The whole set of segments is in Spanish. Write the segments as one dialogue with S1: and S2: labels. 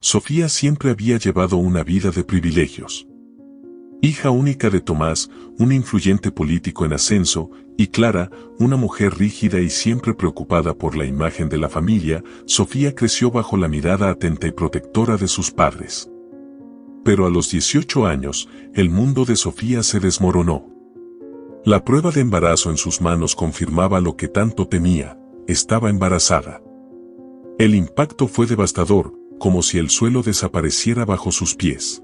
S1: Sofía siempre había llevado una vida de privilegios. Hija única de Tomás, un influyente político en ascenso, y Clara, una mujer rígida y siempre preocupada por la imagen de la familia, Sofía creció bajo la mirada atenta y protectora de sus padres. Pero a los 18 años, el mundo de Sofía se desmoronó. La prueba de embarazo en sus manos confirmaba lo que tanto temía: estaba embarazada. El impacto fue devastador, como si el suelo desapareciera bajo sus pies.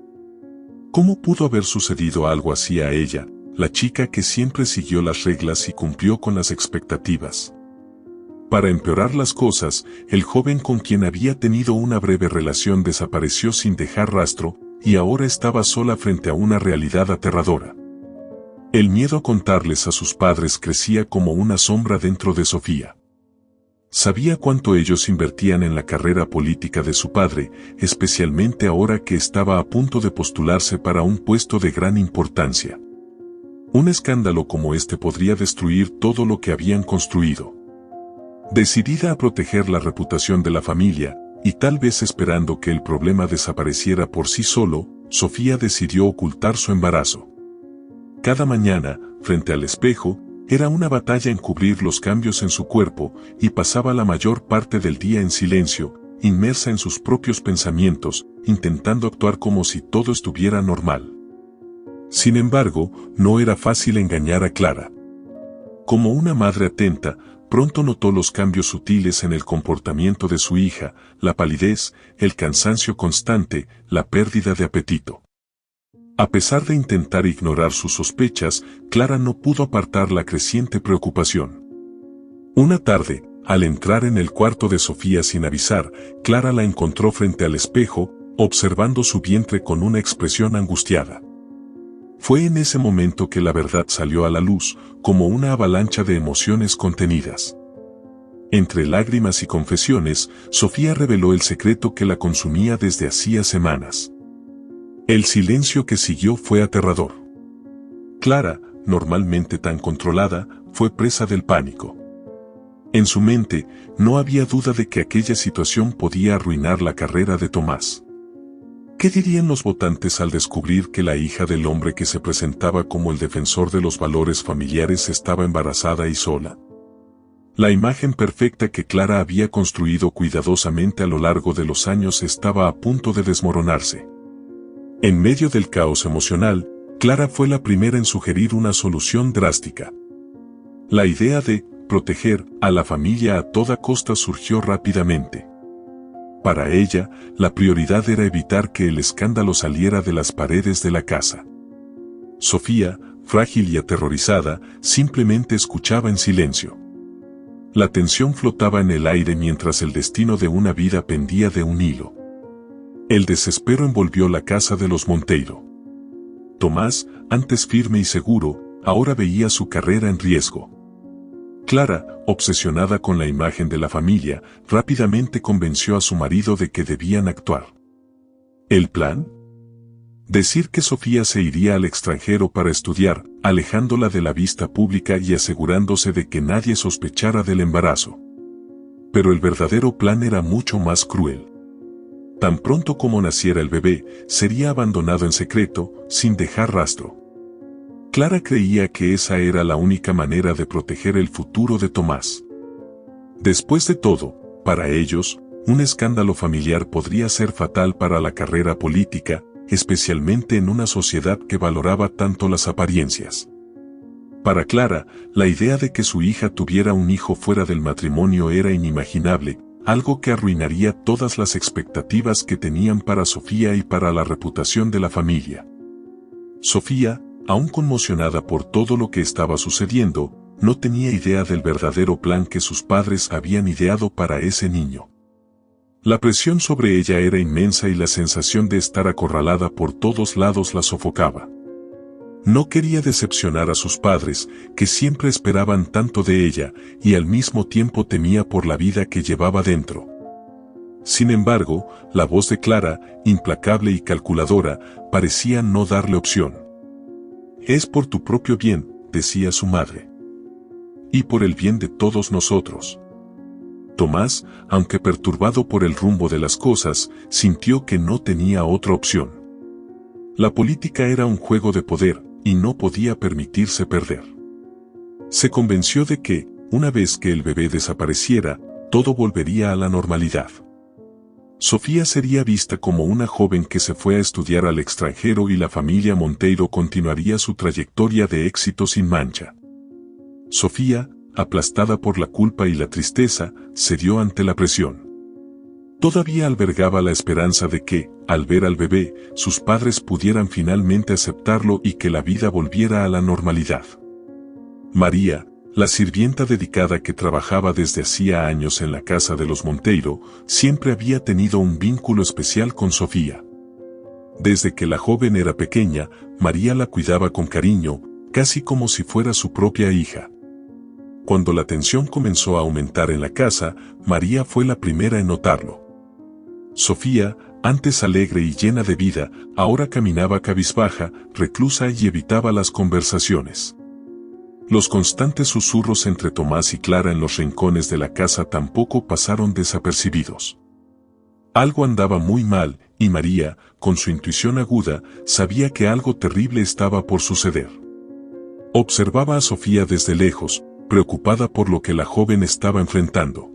S1: ¿Cómo pudo haber sucedido algo así a ella, la chica que siempre siguió las reglas y cumplió con las expectativas? Para empeorar las cosas, el joven con quien había tenido una breve relación desapareció sin dejar rastro, y ahora estaba sola frente a una realidad aterradora. El miedo a contarles a sus padres crecía como una sombra dentro de Sofía. Sabía cuánto ellos invertían en la carrera política de su padre, especialmente ahora que estaba a punto de postularse para un puesto de gran importancia. Un escándalo como este podría destruir todo lo que habían construido. Decidida a proteger la reputación de la familia, y tal vez esperando que el problema desapareciera por sí solo, Sofía decidió ocultar su embarazo. Cada mañana, frente al espejo, era una batalla en cubrir los cambios en su cuerpo, y pasaba la mayor parte del día en silencio, inmersa en sus propios pensamientos, intentando actuar como si todo estuviera normal. Sin embargo, no era fácil engañar a Clara. Como una madre atenta, pronto notó los cambios sutiles en el comportamiento de su hija: la palidez, el cansancio constante, la pérdida de apetito. A pesar de intentar ignorar sus sospechas, Clara no pudo apartar la creciente preocupación. Una tarde, al entrar en el cuarto de Sofía sin avisar, Clara la encontró frente al espejo, observando su vientre con una expresión angustiada. Fue en ese momento que la verdad salió a la luz, como una avalancha de emociones contenidas. Entre lágrimas y confesiones, Sofía reveló el secreto que la consumía desde hacía semanas. El silencio que siguió fue aterrador. Clara, normalmente tan controlada, fue presa del pánico. En su mente, no había duda de que aquella situación podía arruinar la carrera de Tomás. ¿Qué dirían los votantes al descubrir que la hija del hombre que se presentaba como el defensor de los valores familiares estaba embarazada y sola? La imagen perfecta que Clara había construido cuidadosamente a lo largo de los años estaba a punto de desmoronarse. En medio del caos emocional, Clara fue la primera en sugerir una solución drástica. La idea de proteger a la familia a toda costa surgió rápidamente. Para ella, la prioridad era evitar que el escándalo saliera de las paredes de la casa. Sofía, frágil y aterrorizada, simplemente escuchaba en silencio. La tensión flotaba en el aire mientras el destino de una vida pendía de un hilo. El desespero envolvió la casa de los Monteiro. Tomás, antes firme y seguro, ahora veía su carrera en riesgo. Clara, obsesionada con la imagen de la familia, rápidamente convenció a su marido de que debían actuar. ¿El plan? Decir que Sofía se iría al extranjero para estudiar, alejándola de la vista pública y asegurándose de que nadie sospechara del embarazo. Pero el verdadero plan era mucho más cruel. Tan pronto como naciera el bebé, sería abandonado en secreto, sin dejar rastro. Clara creía que esa era la única manera de proteger el futuro de Tomás. Después de todo, para ellos, un escándalo familiar podría ser fatal para la carrera política, especialmente en una sociedad que valoraba tanto las apariencias. Para Clara, la idea de que su hija tuviera un hijo fuera del matrimonio era inimaginable, algo que arruinaría todas las expectativas que tenían para Sofía y para la reputación de la familia. Sofía, aún conmocionada por todo lo que estaba sucediendo, no tenía idea del verdadero plan que sus padres habían ideado para ese niño. La presión sobre ella era inmensa y la sensación de estar acorralada por todos lados la sofocaba. No quería decepcionar a sus padres, que siempre esperaban tanto de ella, y al mismo tiempo temía por la vida que llevaba dentro. Sin embargo, la voz de Clara, implacable y calculadora, parecía no darle opción. «Es por tu propio bien», decía su madre. «Y por el bien de todos nosotros». Tomás, aunque perturbado por el rumbo de las cosas, sintió que no tenía otra opción. La política era un juego de poder, y no podía permitirse perder. Se convenció de que, una vez que el bebé desapareciera, todo volvería a la normalidad. Sofía sería vista como una joven que se fue a estudiar al extranjero y la familia Monteiro continuaría su trayectoria de éxito sin mancha. Sofía, aplastada por la culpa y la tristeza, cedió ante la presión. Todavía albergaba la esperanza de que, al ver al bebé, sus padres pudieran finalmente aceptarlo y que la vida volviera a la normalidad. María, la sirvienta dedicada que trabajaba desde hacía años en la casa de los Monteiro, siempre había tenido un vínculo especial con Sofía. Desde que la joven era pequeña, María la cuidaba con cariño, casi como si fuera su propia hija. Cuando la tensión comenzó a aumentar en la casa, María fue la primera en notarlo. Sofía, antes alegre y llena de vida, ahora caminaba cabizbaja, reclusa y evitaba las conversaciones. Los constantes susurros entre Tomás y Clara en los rincones de la casa tampoco pasaron desapercibidos. Algo andaba muy mal, y María, con su intuición aguda, sabía que algo terrible estaba por suceder. Observaba a Sofía desde lejos, preocupada por lo que la joven estaba enfrentando.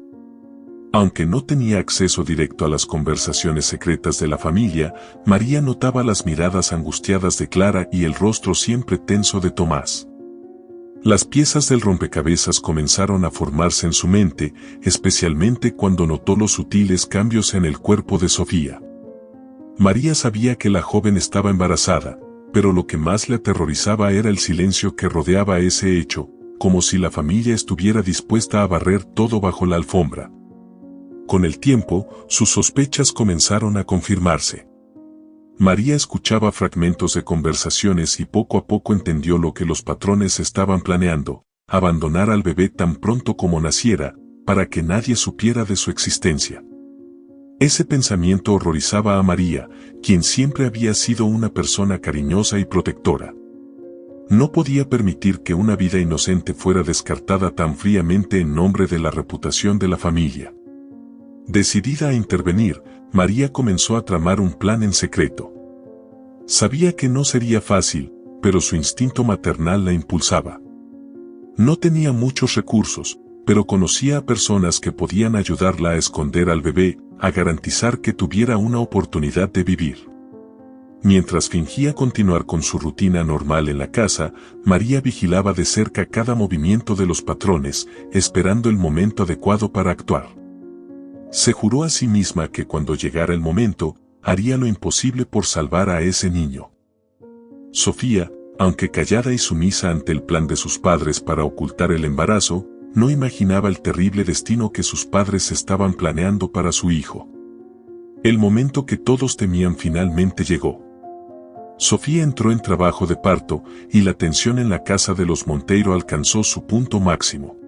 S1: Aunque no tenía acceso directo a las conversaciones secretas de la familia, María notaba las miradas angustiadas de Clara y el rostro siempre tenso de Tomás. Las piezas del rompecabezas comenzaron a formarse en su mente, especialmente cuando notó los sutiles cambios en el cuerpo de Sofía. María sabía que la joven estaba embarazada, pero lo que más le aterrorizaba era el silencio que rodeaba ese hecho, como si la familia estuviera dispuesta a barrer todo bajo la alfombra. Con el tiempo, sus sospechas comenzaron a confirmarse. María escuchaba fragmentos de conversaciones y poco a poco entendió lo que los patrones estaban planeando: abandonar al bebé tan pronto como naciera, para que nadie supiera de su existencia. Ese pensamiento horrorizaba a María, quien siempre había sido una persona cariñosa y protectora. No podía permitir que una vida inocente fuera descartada tan fríamente en nombre de la reputación de la familia. Decidida a intervenir, María comenzó a tramar un plan en secreto. Sabía que no sería fácil, pero su instinto maternal la impulsaba. No tenía muchos recursos, pero conocía a personas que podían ayudarla a esconder al bebé, a garantizar que tuviera una oportunidad de vivir. Mientras fingía continuar con su rutina normal en la casa, María vigilaba de cerca cada movimiento de los patrones, esperando el momento adecuado para actuar. Se juró a sí misma que cuando llegara el momento, haría lo imposible por salvar a ese niño. Sofía, aunque callada y sumisa ante el plan de sus padres para ocultar el embarazo, no imaginaba el terrible destino que sus padres estaban planeando para su hijo. El momento que todos temían finalmente llegó. Sofía entró en trabajo de parto, y la tensión en la casa de los Monteiro alcanzó su punto máximo.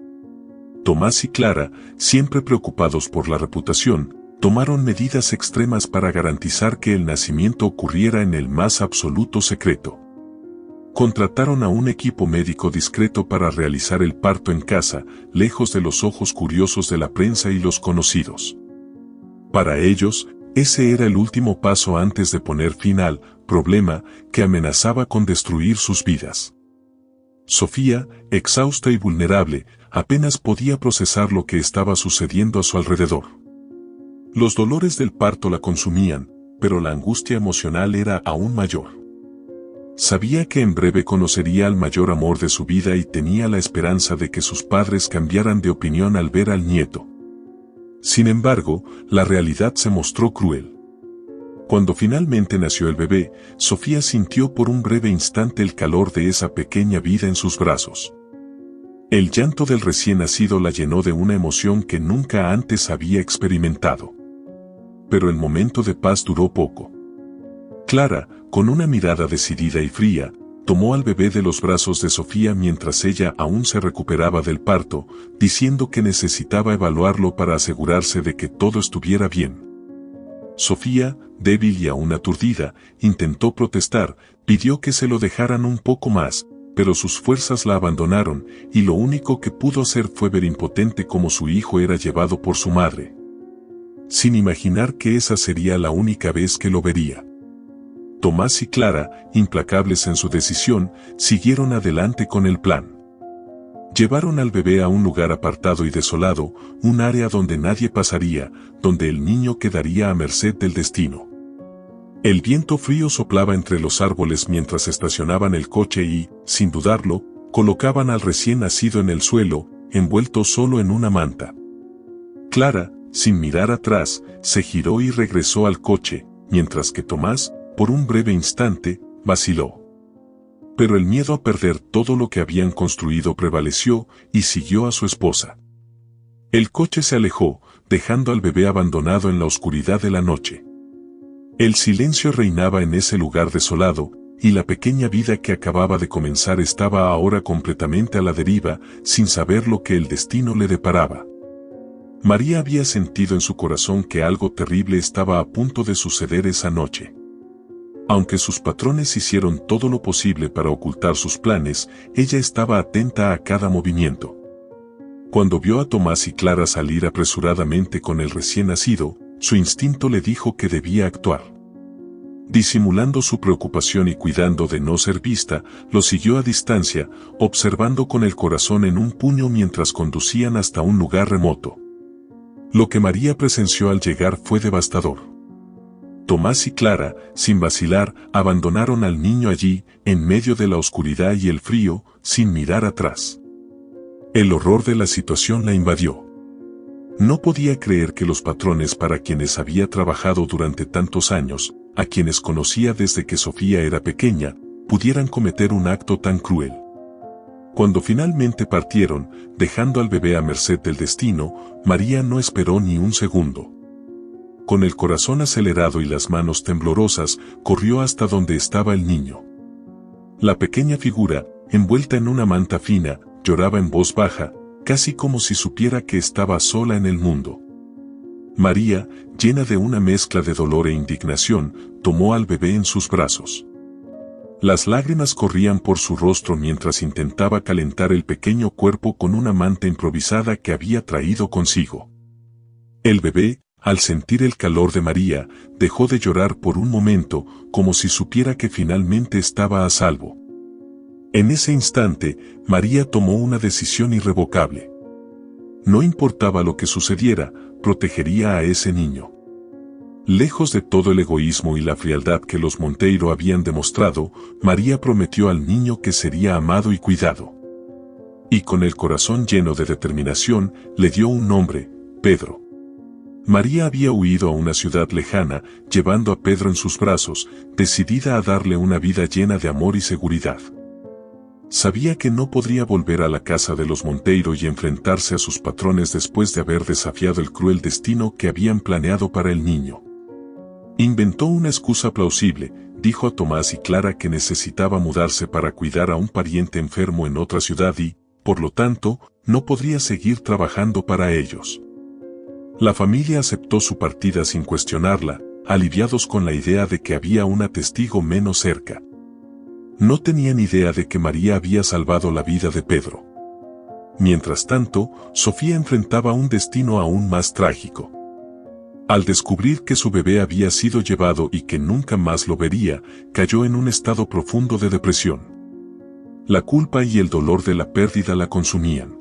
S1: Tomás y Clara, siempre preocupados por la reputación, tomaron medidas extremas para garantizar que el nacimiento ocurriera en el más absoluto secreto. Contrataron a un equipo médico discreto para realizar el parto en casa, lejos de los ojos curiosos de la prensa y los conocidos. Para ellos, ese era el último paso antes de poner fin al problema que amenazaba con destruir sus vidas. Sofía, exhausta y vulnerable, apenas podía procesar lo que estaba sucediendo a su alrededor. Los dolores del parto la consumían, pero la angustia emocional era aún mayor. Sabía que en breve conocería al mayor amor de su vida y tenía la esperanza de que sus padres cambiaran de opinión al ver al nieto. Sin embargo, la realidad se mostró cruel. Cuando finalmente nació el bebé, Sofía sintió por un breve instante el calor de esa pequeña vida en sus brazos. El llanto del recién nacido la llenó de una emoción que nunca antes había experimentado. Pero el momento de paz duró poco. Clara, con una mirada decidida y fría, tomó al bebé de los brazos de Sofía mientras ella aún se recuperaba del parto, diciendo que necesitaba evaluarlo para asegurarse de que todo estuviera bien. Sofía, débil y aún aturdida, intentó protestar, pidió que se lo dejaran un poco más, pero sus fuerzas la abandonaron, y lo único que pudo hacer fue ver impotente cómo su hijo era llevado por su madre, sin imaginar que esa sería la única vez que lo vería. Tomás y Clara, implacables en su decisión, siguieron adelante con el plan. Llevaron al bebé a un lugar apartado y desolado, un área donde nadie pasaría, donde el niño quedaría a merced del destino. El viento frío soplaba entre los árboles mientras estacionaban el coche y, sin dudarlo, colocaban al recién nacido en el suelo, envuelto solo en una manta. Clara, sin mirar atrás, se giró y regresó al coche, mientras que Tomás, por un breve instante, vaciló. Pero el miedo a perder todo lo que habían construido prevaleció y siguió a su esposa. El coche se alejó, dejando al bebé abandonado en la oscuridad de la noche. El silencio reinaba en ese lugar desolado, y la pequeña vida que acababa de comenzar estaba ahora completamente a la deriva, sin saber lo que el destino le deparaba. María había sentido en su corazón que algo terrible estaba a punto de suceder esa noche. Aunque sus patrones hicieron todo lo posible para ocultar sus planes, ella estaba atenta a cada movimiento. Cuando vio a Tomás y Clara salir apresuradamente con el recién nacido, su instinto le dijo que debía actuar. Disimulando su preocupación y cuidando de no ser vista, lo siguió a distancia, observando con el corazón en un puño mientras conducían hasta un lugar remoto. Lo que María presenció al llegar fue devastador. Tomás y Clara, sin vacilar, abandonaron al niño allí, en medio de la oscuridad y el frío, sin mirar atrás. El horror de la situación la invadió. No podía creer que los patrones para quienes había trabajado durante tantos años, a quienes conocía desde que Sofía era pequeña, pudieran cometer un acto tan cruel. Cuando finalmente partieron, dejando al bebé a merced del destino, María no esperó ni un segundo. Con el corazón acelerado y las manos temblorosas, corrió hasta donde estaba el niño. La pequeña figura, envuelta en una manta fina, lloraba en voz baja, casi como si supiera que estaba sola en el mundo. María, llena de una mezcla de dolor e indignación, tomó al bebé en sus brazos. Las lágrimas corrían por su rostro mientras intentaba calentar el pequeño cuerpo con una manta improvisada que había traído consigo. El bebé, al sentir el calor de María, dejó de llorar por un momento, como si supiera que finalmente estaba a salvo. En ese instante, María tomó una decisión irrevocable. No importaba lo que sucediera, protegería a ese niño. Lejos de todo el egoísmo y la frialdad que los Monteiro habían demostrado, María prometió al niño que sería amado y cuidado. Y con el corazón lleno de determinación, le dio un nombre, Pedro. María había huido a una ciudad lejana, llevando a Pedro en sus brazos, decidida a darle una vida llena de amor y seguridad. Sabía que no podría volver a la casa de los Monteiro y enfrentarse a sus patrones después de haber desafiado el cruel destino que habían planeado para el niño. Inventó una excusa plausible, dijo a Tomás y Clara que necesitaba mudarse para cuidar a un pariente enfermo en otra ciudad y, por lo tanto, no podría seguir trabajando para ellos. La familia aceptó su partida sin cuestionarla, aliviados con la idea de que había una testigo menos cerca. No tenían idea de que María había salvado la vida de Pedro. Mientras tanto, Sofía enfrentaba un destino aún más trágico. Al descubrir que su bebé había sido llevado y que nunca más lo vería, cayó en un estado profundo de depresión. La culpa y el dolor de la pérdida la consumían.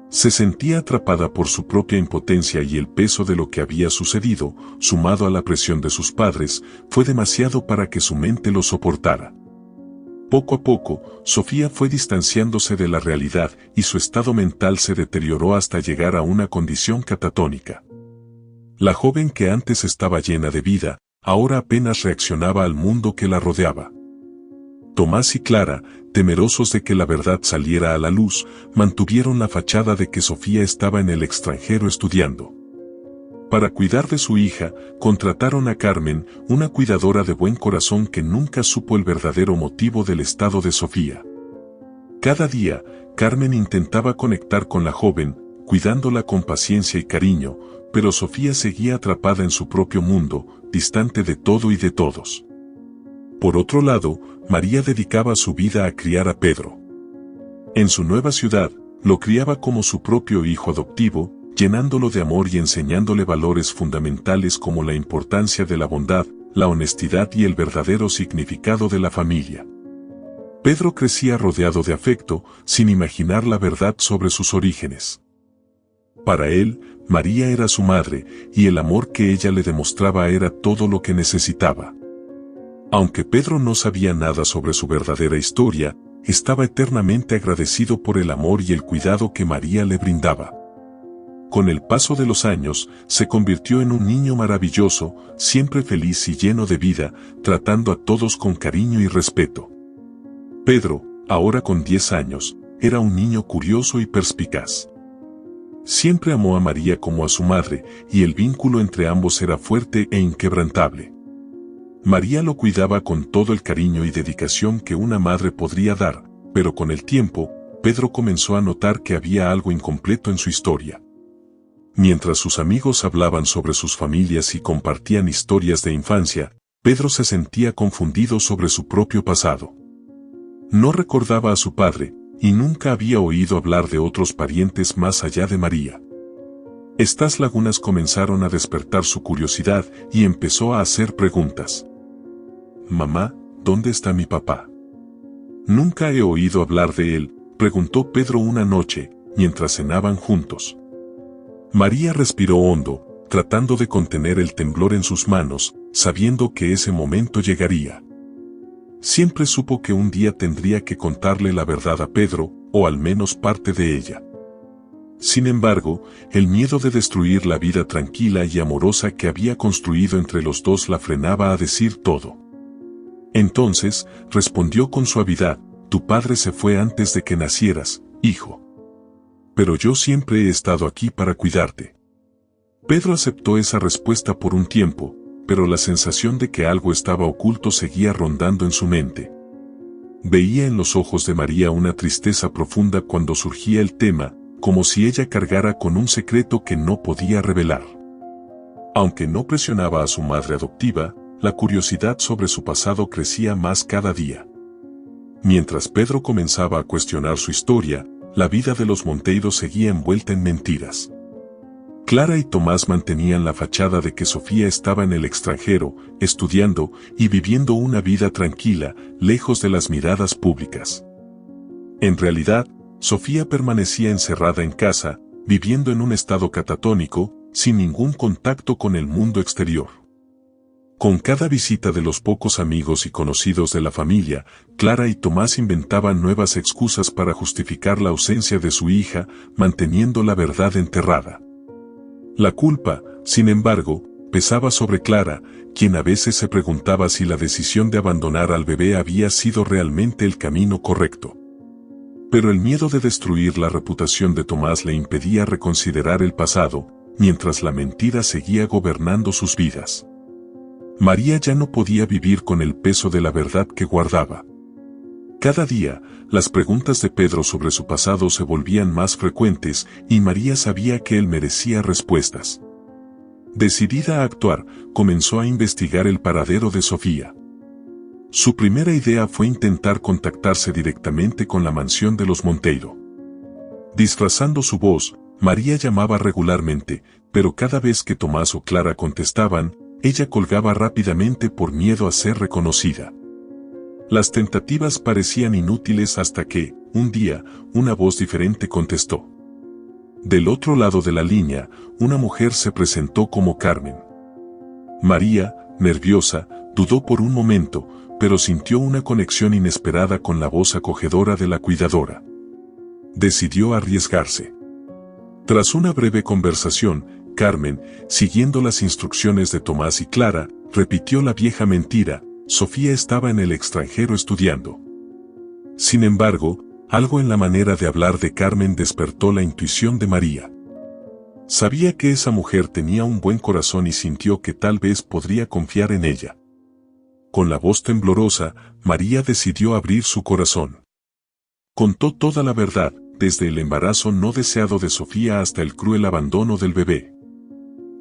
S1: Se sentía atrapada por su propia impotencia y el peso de lo que había sucedido, sumado a la presión de sus padres, fue demasiado para que su mente lo soportara. Poco a poco, Sofía fue distanciándose de la realidad y su estado mental se deterioró hasta llegar a una condición catatónica. La joven que antes estaba llena de vida, ahora apenas reaccionaba al mundo que la rodeaba. Tomás y Clara, temerosos de que la verdad saliera a la luz, mantuvieron la fachada de que Sofía estaba en el extranjero estudiando. Para cuidar de su hija, contrataron a Carmen, una cuidadora de buen corazón que nunca supo el verdadero motivo del estado de Sofía. Cada día, Carmen intentaba conectar con la joven, cuidándola con paciencia y cariño, pero Sofía seguía atrapada en su propio mundo, distante de todo y de todos. Por otro lado, María dedicaba su vida a criar a Pedro. En su nueva ciudad, lo criaba como su propio hijo adoptivo, llenándolo de amor y enseñándole valores fundamentales como la importancia de la bondad, la honestidad y el verdadero significado de la familia. Pedro crecía rodeado de afecto, sin imaginar la verdad sobre sus orígenes. Para él, María era su madre, y el amor que ella le demostraba era todo lo que necesitaba. Aunque Pedro no sabía nada sobre su verdadera historia, estaba eternamente agradecido por el amor y el cuidado que María le brindaba. Con el paso de los años, se convirtió en un niño maravilloso, siempre feliz y lleno de vida, tratando a todos con cariño y respeto. Pedro, ahora con 10 años, era un niño curioso y perspicaz. Siempre amó a María como a su madre, y el vínculo entre ambos era fuerte e inquebrantable. María lo cuidaba con todo el cariño y dedicación que una madre podría dar, pero con el tiempo, Pedro comenzó a notar que había algo incompleto en su historia. Mientras sus amigos hablaban sobre sus familias y compartían historias de infancia, Pedro se sentía confundido sobre su propio pasado. No recordaba a su padre, y nunca había oído hablar de otros parientes más allá de María. Estas lagunas comenzaron a despertar su curiosidad y empezó a hacer preguntas. «Mamá, ¿dónde está mi papá? Nunca he oído hablar de él», preguntó Pedro una noche, mientras cenaban juntos. María respiró hondo, tratando de contener el temblor en sus manos, sabiendo que ese momento llegaría. Siempre supo que un día tendría que contarle la verdad a Pedro, o al menos parte de ella. Sin embargo, el miedo de destruir la vida tranquila y amorosa que había construido entre los dos la frenaba a decir todo. Entonces, respondió con suavidad: «Tu padre se fue antes de que nacieras, hijo. Pero yo siempre he estado aquí para cuidarte». Pedro aceptó esa respuesta por un tiempo, pero la sensación de que algo estaba oculto seguía rondando en su mente. Veía en los ojos de María una tristeza profunda cuando surgía el tema, como si ella cargara con un secreto que no podía revelar. Aunque no presionaba a su madre adoptiva, la curiosidad sobre su pasado crecía más cada día. Mientras Pedro comenzaba a cuestionar su historia, la vida de los Monteiro seguía envuelta en mentiras. Clara y Tomás mantenían la fachada de que Sofía estaba en el extranjero, estudiando y viviendo una vida tranquila, lejos de las miradas públicas. En realidad, Sofía permanecía encerrada en casa, viviendo en un estado catatónico, sin ningún contacto con el mundo exterior. Con cada visita de los pocos amigos y conocidos de la familia, Clara y Tomás inventaban nuevas excusas para justificar la ausencia de su hija, manteniendo la verdad enterrada. La culpa, sin embargo, pesaba sobre Clara, quien a veces se preguntaba si la decisión de abandonar al bebé había sido realmente el camino correcto. Pero el miedo de destruir la reputación de Tomás le impedía reconsiderar el pasado, mientras la mentira seguía gobernando sus vidas. María ya no podía vivir con el peso de la verdad que guardaba. Cada día, las preguntas de Pedro sobre su pasado se volvían más frecuentes y María sabía que él merecía respuestas. Decidida a actuar, comenzó a investigar el paradero de Sofía. Su primera idea fue intentar contactarse directamente con la mansión de los Monteiro. Disfrazando su voz, María llamaba regularmente, pero cada vez que Tomás o Clara contestaban, ella colgaba rápidamente por miedo a ser reconocida. Las tentativas parecían inútiles hasta que, un día, una voz diferente contestó. Del otro lado de la línea, una mujer se presentó como Carmen. María, nerviosa, dudó por un momento, pero sintió una conexión inesperada con la voz acogedora de la cuidadora. Decidió arriesgarse. Tras una breve conversación, Carmen, siguiendo las instrucciones de Tomás y Clara, repitió la vieja mentira: Sofía estaba en el extranjero estudiando. Sin embargo, algo en la manera de hablar de Carmen despertó la intuición de María. Sabía que esa mujer tenía un buen corazón y sintió que tal vez podría confiar en ella. Con la voz temblorosa, María decidió abrir su corazón. Contó toda la verdad, desde el embarazo no deseado de Sofía hasta el cruel abandono del bebé.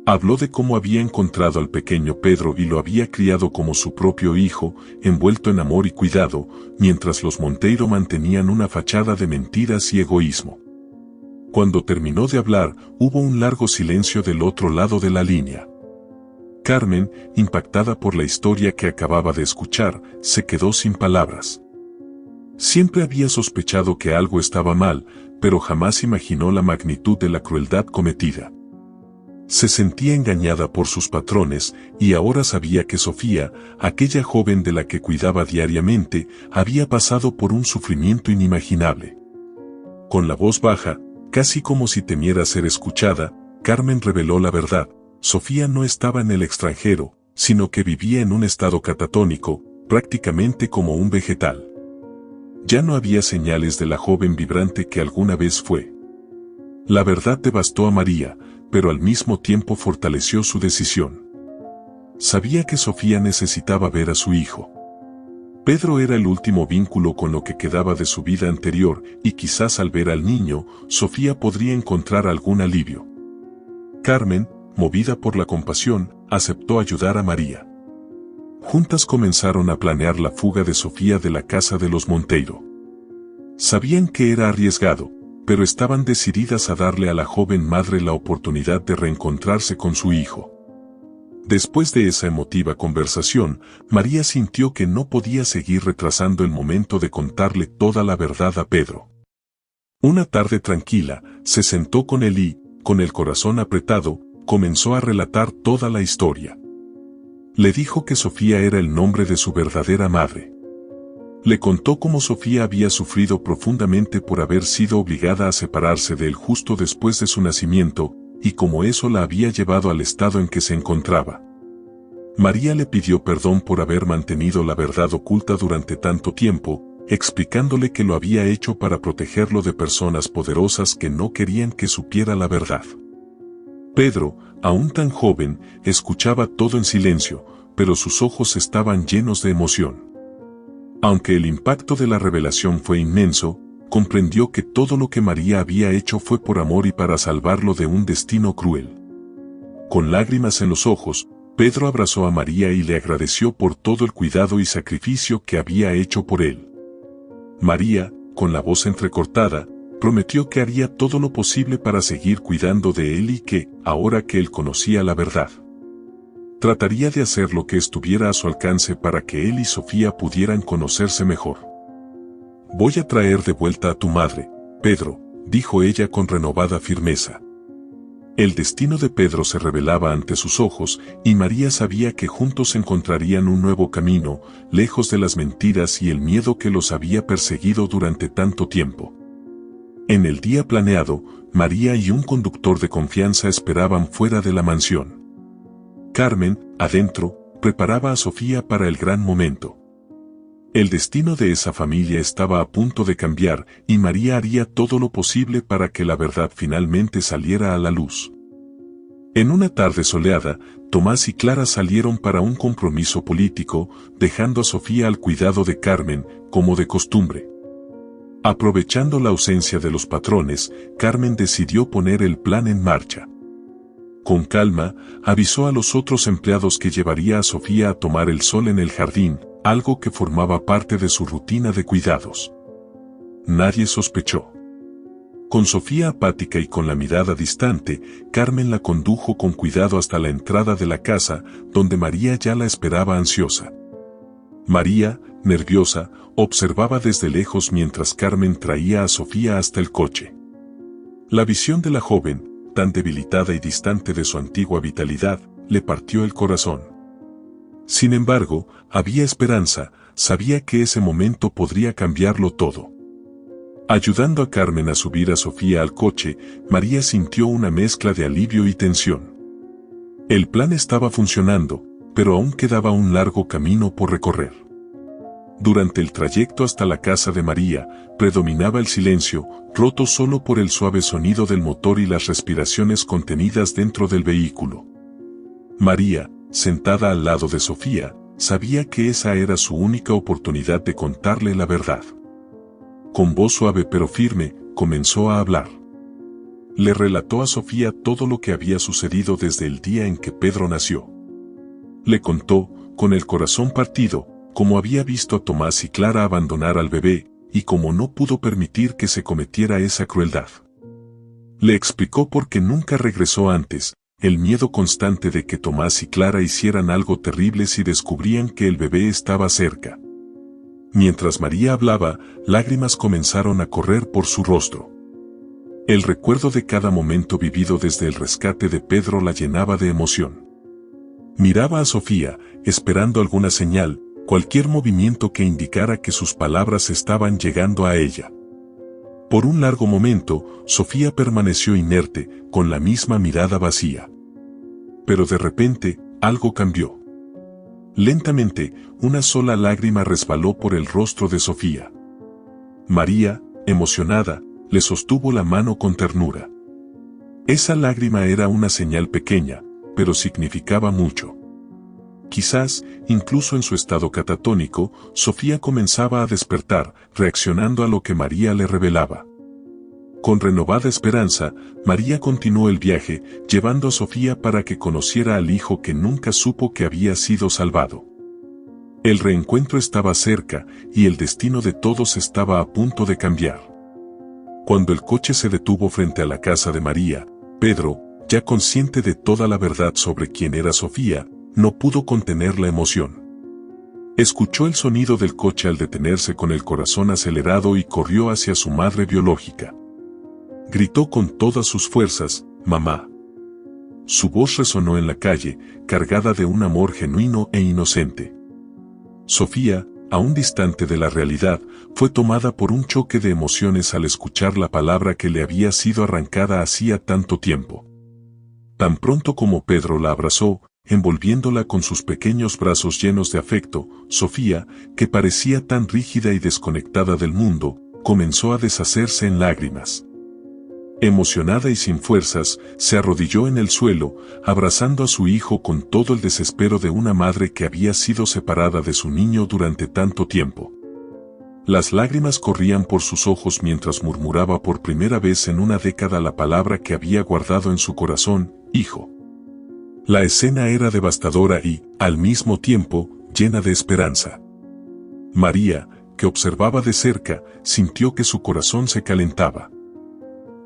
S1: Habló de cómo había encontrado al pequeño Pedro y lo había criado como su propio hijo, envuelto en amor y cuidado, mientras los Monteiro mantenían una fachada de mentiras y egoísmo. Cuando terminó de hablar, hubo un largo silencio del otro lado de la línea. Carmen, impactada por la historia que acababa de escuchar, se quedó sin palabras. Siempre había sospechado que algo estaba mal, pero jamás imaginó la magnitud de la crueldad cometida. Se sentía engañada por sus patrones, y ahora sabía que Sofía, aquella joven de la que cuidaba diariamente, había pasado por un sufrimiento inimaginable. Con la voz baja, casi como si temiera ser escuchada, Carmen reveló la verdad. Sofía no estaba en el extranjero, sino que vivía en un estado catatónico, prácticamente como un vegetal. Ya no había señales de la joven vibrante que alguna vez fue. La verdad devastó a María, pero al mismo tiempo fortaleció su decisión. Sabía que Sofía necesitaba ver a su hijo. Pedro era el último vínculo con lo que quedaba de su vida anterior, y quizás al ver al niño, Sofía podría encontrar algún alivio. Carmen, movida por la compasión, aceptó ayudar a María. Juntas comenzaron a planear la fuga de Sofía de la casa de los Monteiro. Sabían que era arriesgado, pero estaban decididas a darle a la joven madre la oportunidad de reencontrarse con su hijo. Después de esa emotiva conversación, María sintió que no podía seguir retrasando el momento de contarle toda la verdad a Pedro. Una tarde tranquila, se sentó con él y, con el corazón apretado, comenzó a relatar toda la historia. Le dijo que Sofía era el nombre de su verdadera madre. Le contó cómo Sofía había sufrido profundamente por haber sido obligada a separarse de él justo después de su nacimiento, y cómo eso la había llevado al estado en que se encontraba. María le pidió perdón por haber mantenido la verdad oculta durante tanto tiempo, explicándole que lo había hecho para protegerlo de personas poderosas que no querían que supiera la verdad. Pedro, aún tan joven, escuchaba todo en silencio, pero sus ojos estaban llenos de emoción. Aunque el impacto de la revelación fue inmenso, comprendió que todo lo que María había hecho fue por amor y para salvarlo de un destino cruel. Con lágrimas en los ojos, Pedro abrazó a María y le agradeció por todo el cuidado y sacrificio que había hecho por él. María, con la voz entrecortada, prometió que haría todo lo posible para seguir cuidando de él y que, ahora que él conocía la verdad, trataría de hacer lo que estuviera a su alcance para que él y Sofía pudieran conocerse mejor. «Voy a traer de vuelta a tu madre, Pedro», dijo ella con renovada firmeza. El destino de Pedro se revelaba ante sus ojos, y María sabía que juntos encontrarían un nuevo camino, lejos de las mentiras y el miedo que los había perseguido durante tanto tiempo. En el día planeado, María y un conductor de confianza esperaban fuera de la mansión. Carmen, adentro, preparaba a Sofía para el gran momento. El destino de esa familia estaba a punto de cambiar, y María haría todo lo posible para que la verdad finalmente saliera a la luz. En una tarde soleada, Tomás y Clara salieron para un compromiso político, dejando a Sofía al cuidado de Carmen, como de costumbre. Aprovechando la ausencia de los patrones, Carmen decidió poner el plan en marcha. Con calma, avisó a los otros empleados que llevaría a Sofía a tomar el sol en el jardín, algo que formaba parte de su rutina de cuidados. Nadie sospechó. Con Sofía apática y con la mirada distante, Carmen la condujo con cuidado hasta la entrada de la casa, donde María ya la esperaba ansiosa. María, nerviosa, observaba desde lejos mientras Carmen traía a Sofía hasta el coche. La visión de la joven, tan debilitada y distante de su antigua vitalidad, le partió el corazón. Sin embargo, había esperanza, sabía que ese momento podría cambiarlo todo. Ayudando a Carmen a subir a Sofía al coche, María sintió una mezcla de alivio y tensión. El plan estaba funcionando, pero aún quedaba un largo camino por recorrer. Durante el trayecto hasta la casa de María, predominaba el silencio, roto solo por el suave sonido del motor y las respiraciones contenidas dentro del vehículo. María, sentada al lado de Sofía, sabía que esa era su única oportunidad de contarle la verdad. Con voz suave pero firme, comenzó a hablar. Le relató a Sofía todo lo que había sucedido desde el día en que Pedro nació. Le contó, con el corazón partido, cómo había visto a Tomás y Clara abandonar al bebé, y cómo no pudo permitir que se cometiera esa crueldad. Le explicó por qué nunca regresó antes, el miedo constante de que Tomás y Clara hicieran algo terrible si descubrían que el bebé estaba cerca. Mientras María hablaba, lágrimas comenzaron a correr por su rostro. El recuerdo de cada momento vivido desde el rescate de Pedro la llenaba de emoción. Miraba a Sofía, esperando alguna señal, cualquier movimiento que indicara que sus palabras estaban llegando a ella. Por un largo momento, Sofía permaneció inerte, con la misma mirada vacía. Pero de repente, algo cambió. Lentamente, una sola lágrima resbaló por el rostro de Sofía. María, emocionada, le sostuvo la mano con ternura. Esa lágrima era una señal pequeña, pero significaba mucho. Quizás, incluso en su estado catatónico, Sofía comenzaba a despertar, reaccionando a lo que María le revelaba. Con renovada esperanza, María continuó el viaje, llevando a Sofía para que conociera al hijo que nunca supo que había sido salvado. El reencuentro estaba cerca, y el destino de todos estaba a punto de cambiar. Cuando el coche se detuvo frente a la casa de María, Pedro, ya consciente de toda la verdad sobre quién era Sofía, no pudo contener la emoción. Escuchó el sonido del coche al detenerse con el corazón acelerado y corrió hacia su madre biológica. Gritó con todas sus fuerzas, «Mamá». Su voz resonó en la calle, cargada de un amor genuino e inocente. Sofía, aún distante de la realidad, fue tomada por un choque de emociones al escuchar la palabra que le había sido arrancada hacía tanto tiempo. Tan pronto como Pedro la abrazó, envolviéndola con sus pequeños brazos llenos de afecto, Sofía, que parecía tan rígida y desconectada del mundo, comenzó a deshacerse en lágrimas. Emocionada y sin fuerzas, se arrodilló en el suelo, abrazando a su hijo con todo el desespero de una madre que había sido separada de su niño durante tanto tiempo. Las lágrimas corrían por sus ojos mientras murmuraba por primera vez en una década la palabra que había guardado en su corazón, hijo. La escena era devastadora y, al mismo tiempo, llena de esperanza. María, que observaba de cerca, sintió que su corazón se calentaba.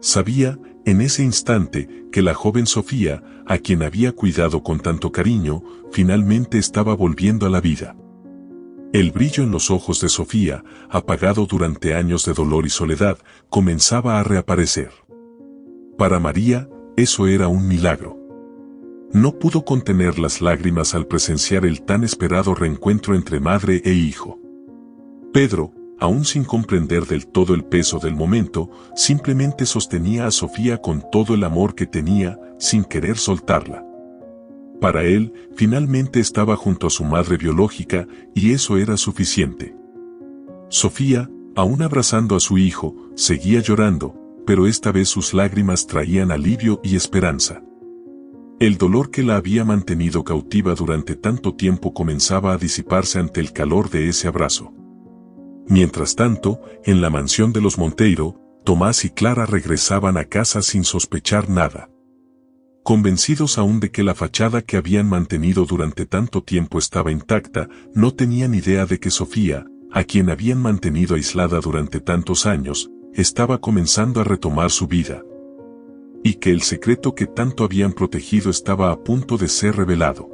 S1: Sabía, en ese instante, que la joven Sofía, a quien había cuidado con tanto cariño, finalmente estaba volviendo a la vida. El brillo en los ojos de Sofía, apagado durante años de dolor y soledad, comenzaba a reaparecer. Para María, eso era un milagro. No pudo contener las lágrimas al presenciar el tan esperado reencuentro entre madre e hijo. Pedro, aún sin comprender del todo el peso del momento, simplemente sostenía a Sofía con todo el amor que tenía, sin querer soltarla. Para él, finalmente estaba junto a su madre biológica, y eso era suficiente. Sofía, aún abrazando a su hijo, seguía llorando, pero esta vez sus lágrimas traían alivio y esperanza. El dolor que la había mantenido cautiva durante tanto tiempo comenzaba a disiparse ante el calor de ese abrazo. Mientras tanto, en la mansión de los Monteiro, Tomás y Clara regresaban a casa sin sospechar nada. Convencidos aún de que la fachada que habían mantenido durante tanto tiempo estaba intacta, no tenían idea de que Sofía, a quien habían mantenido aislada durante tantos años, estaba comenzando a retomar su vida. Y que el secreto que tanto habían protegido estaba a punto de ser revelado.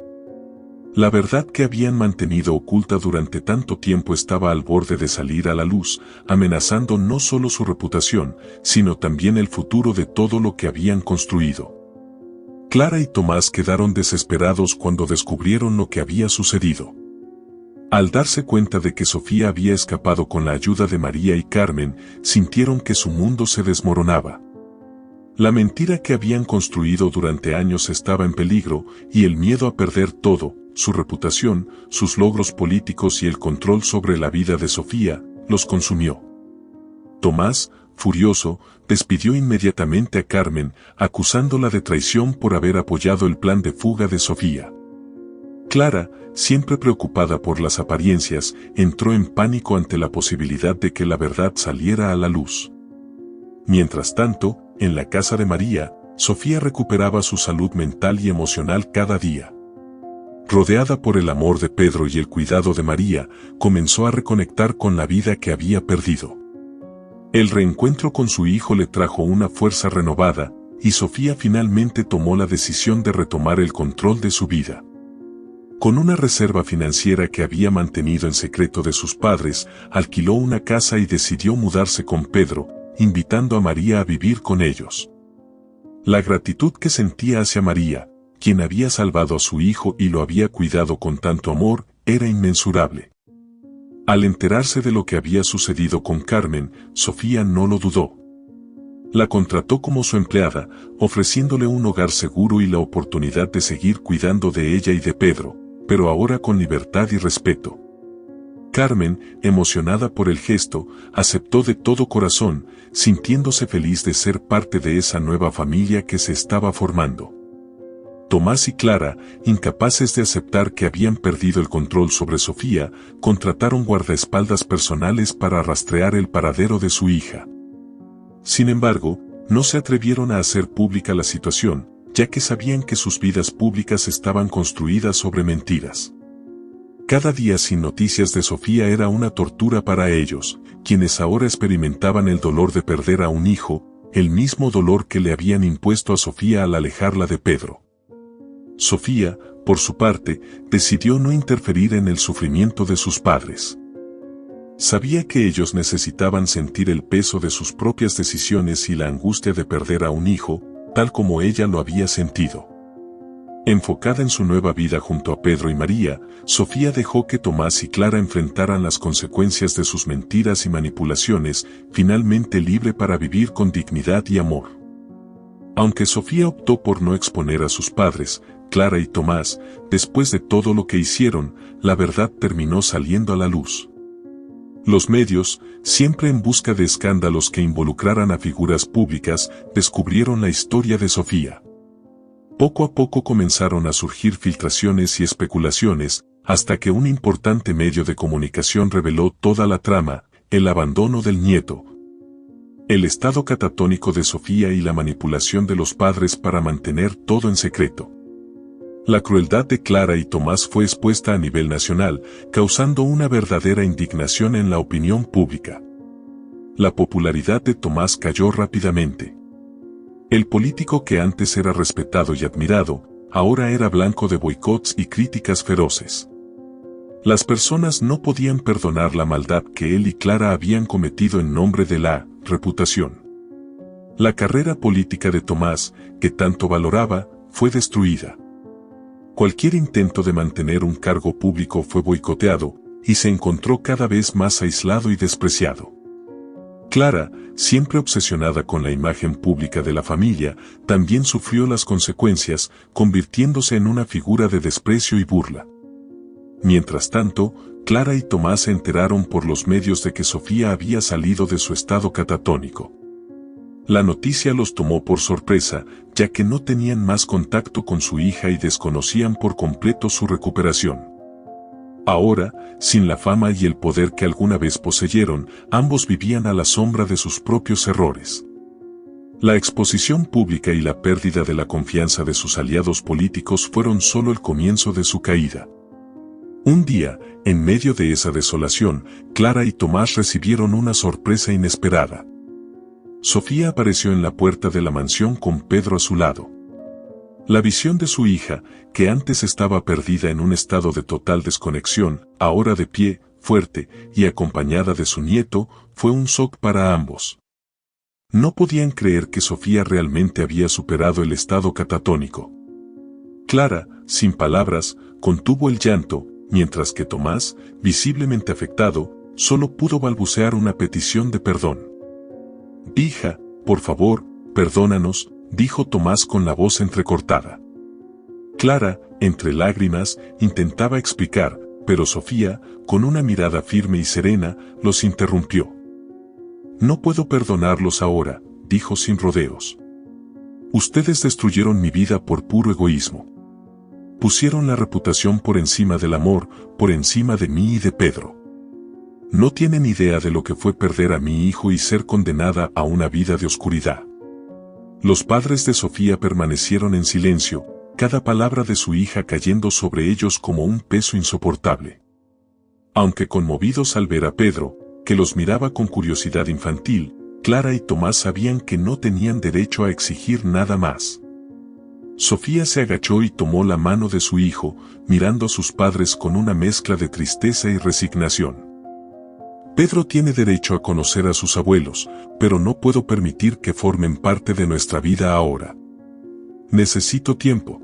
S1: La verdad que habían mantenido oculta durante tanto tiempo estaba al borde de salir a la luz, amenazando no solo su reputación, sino también el futuro de todo lo que habían construido. Clara y Tomás quedaron desesperados cuando descubrieron lo que había sucedido. Al darse cuenta de que Sofía había escapado con la ayuda de María y Carmen, sintieron que su mundo se desmoronaba. La mentira que habían construido durante años estaba en peligro, y el miedo a perder todo, su reputación, sus logros políticos y el control sobre la vida de Sofía, los consumió. Tomás, furioso, despidió inmediatamente a Carmen, acusándola de traición por haber apoyado el plan de fuga de Sofía. Clara, siempre preocupada por las apariencias, entró en pánico ante la posibilidad de que la verdad saliera a la luz. Mientras tanto, en la casa de María, Sofía recuperaba su salud mental y emocional cada día. Rodeada por el amor de Pedro y el cuidado de María, comenzó a reconectar con la vida que había perdido. El reencuentro con su hijo le trajo una fuerza renovada, y Sofía finalmente tomó la decisión de retomar el control de su vida. Con una reserva financiera que había mantenido en secreto de sus padres, alquiló una casa y decidió mudarse con Pedro, invitando a María a vivir con ellos. La gratitud que sentía hacia María, quien había salvado a su hijo y lo había cuidado con tanto amor, era inmensurable. Al enterarse de lo que había sucedido con Carmen, Sofía no lo dudó. La contrató como su empleada, ofreciéndole un hogar seguro y la oportunidad de seguir cuidando de ella y de Pedro, pero ahora con libertad y respeto. Carmen, emocionada por el gesto, aceptó de todo corazón, sintiéndose feliz de ser parte de esa nueva familia que se estaba formando. Tomás y Clara, incapaces de aceptar que habían perdido el control sobre Sofía, contrataron guardaespaldas personales para rastrear el paradero de su hija. Sin embargo, no se atrevieron a hacer pública la situación, ya que sabían que sus vidas públicas estaban construidas sobre mentiras. Cada día sin noticias de Sofía era una tortura para ellos, quienes ahora experimentaban el dolor de perder a un hijo, el mismo dolor que le habían impuesto a Sofía al alejarla de Pedro. Sofía, por su parte, decidió no interferir en el sufrimiento de sus padres. Sabía que ellos necesitaban sentir el peso de sus propias decisiones y la angustia de perder a un hijo, tal como ella lo había sentido. Enfocada en su nueva vida junto a Pedro y María, Sofía dejó que Tomás y Clara enfrentaran las consecuencias de sus mentiras y manipulaciones, finalmente libre para vivir con dignidad y amor. Aunque Sofía optó por no exponer a sus padres, Clara y Tomás, después de todo lo que hicieron, la verdad terminó saliendo a la luz. Los medios, siempre en busca de escándalos que involucraran a figuras públicas, descubrieron la historia de Sofía. Poco a poco comenzaron a surgir filtraciones y especulaciones, hasta que un importante medio de comunicación reveló toda la trama, el abandono del nieto, el estado catatónico de Sofía y la manipulación de los padres para mantener todo en secreto. La crueldad de Clara y Tomás fue expuesta a nivel nacional, causando una verdadera indignación en la opinión pública. La popularidad de Tomás cayó rápidamente. El político que antes era respetado y admirado, ahora era blanco de boicots y críticas feroces. Las personas no podían perdonar la maldad que él y Clara habían cometido en nombre de la reputación. La carrera política de Tomás, que tanto valoraba, fue destruida. Cualquier intento de mantener un cargo público fue boicoteado, y se encontró cada vez más aislado y despreciado. Clara, siempre obsesionada con la imagen pública de la familia, también sufrió las consecuencias, convirtiéndose en una figura de desprecio y burla. Mientras tanto, Clara y Tomás se enteraron por los medios de que Sofía había salido de su estado catatónico. La noticia los tomó por sorpresa, ya que no tenían más contacto con su hija y desconocían por completo su recuperación. Ahora, sin la fama y el poder que alguna vez poseyeron, ambos vivían a la sombra de sus propios errores. La exposición pública y la pérdida de la confianza de sus aliados políticos fueron solo el comienzo de su caída. Un día, en medio de esa desolación, Clara y Tomás recibieron una sorpresa inesperada. Sofía apareció en la puerta de la mansión con Pedro a su lado. La visión de su hija, que antes estaba perdida en un estado de total desconexión, ahora de pie, fuerte y acompañada de su nieto, fue un shock para ambos. No podían creer que Sofía realmente había superado el estado catatónico. Clara, sin palabras, contuvo el llanto, mientras que Tomás, visiblemente afectado, solo pudo balbucear una petición de perdón. «Hija, por favor, perdónanos», dijo Tomás con la voz entrecortada. Clara, entre lágrimas, intentaba explicar, pero Sofía, con una mirada firme y serena, los interrumpió. «No puedo perdonarlos ahora», dijo sin rodeos. «Ustedes destruyeron mi vida por puro egoísmo. Pusieron la reputación por encima del amor, por encima de mí y de Pedro. No tienen idea de lo que fue perder a mi hijo y ser condenada a una vida de oscuridad. Los padres de Sofía permanecieron en silencio, cada palabra de su hija cayendo sobre ellos como un peso insoportable. Aunque conmovidos al ver a Pedro, que los miraba con curiosidad infantil, Clara y Tomás sabían que no tenían derecho a exigir nada más. Sofía se agachó y tomó la mano de su hijo, mirando a sus padres con una mezcla de tristeza y resignación. Pedro tiene derecho a conocer a sus abuelos, pero no puedo permitir que formen parte de nuestra vida ahora. Necesito tiempo.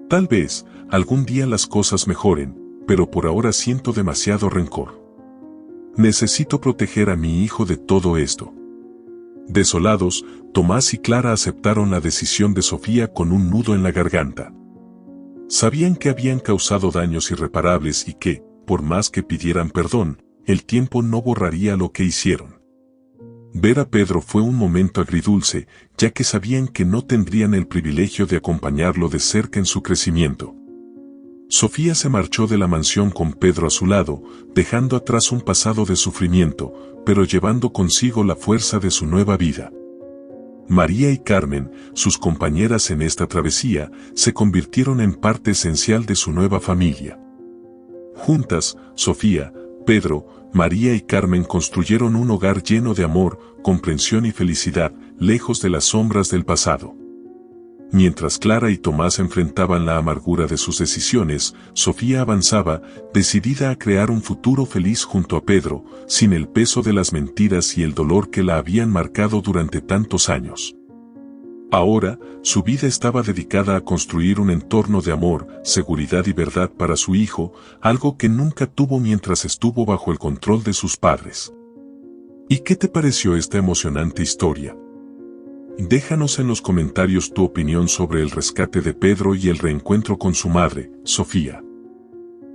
S1: Tal vez, algún día las cosas mejoren, pero por ahora siento demasiado rencor. Necesito proteger a mi hijo de todo esto. Desolados, Tomás y Clara aceptaron la decisión de Sofía con un nudo en la garganta. Sabían que habían causado daños irreparables y que, por más que pidieran perdón, el tiempo no borraría lo que hicieron. Ver a Pedro fue un momento agridulce, ya que sabían que no tendrían el privilegio de acompañarlo de cerca en su crecimiento. Sofía se marchó de la mansión con Pedro a su lado, dejando atrás un pasado de sufrimiento, pero llevando consigo la fuerza de su nueva vida. María y Carmen, sus compañeras en esta travesía, se convirtieron en parte esencial de su nueva familia. Juntas, Sofía, Pedro, María y Carmen construyeron un hogar lleno de amor, comprensión y felicidad, lejos de las sombras del pasado. Mientras Clara y Tomás enfrentaban la amargura de sus decisiones, Sofía avanzaba, decidida a crear un futuro feliz junto a Pedro, sin el peso de las mentiras y el dolor que la habían marcado durante tantos años. Ahora, su vida estaba dedicada a construir un entorno de amor, seguridad y verdad para su hijo, algo que nunca tuvo mientras estuvo bajo el control de sus padres. ¿Y qué te pareció esta emocionante historia? Déjanos en los comentarios tu opinión sobre el rescate de Pedro y el reencuentro con su madre, Sofía.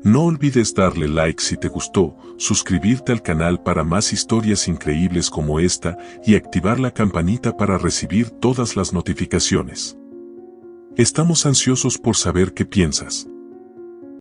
S1: No olvides darle like si te gustó, suscribirte al canal para más historias increíbles como esta y activar la campanita para recibir todas las notificaciones. Estamos ansiosos por saber qué piensas.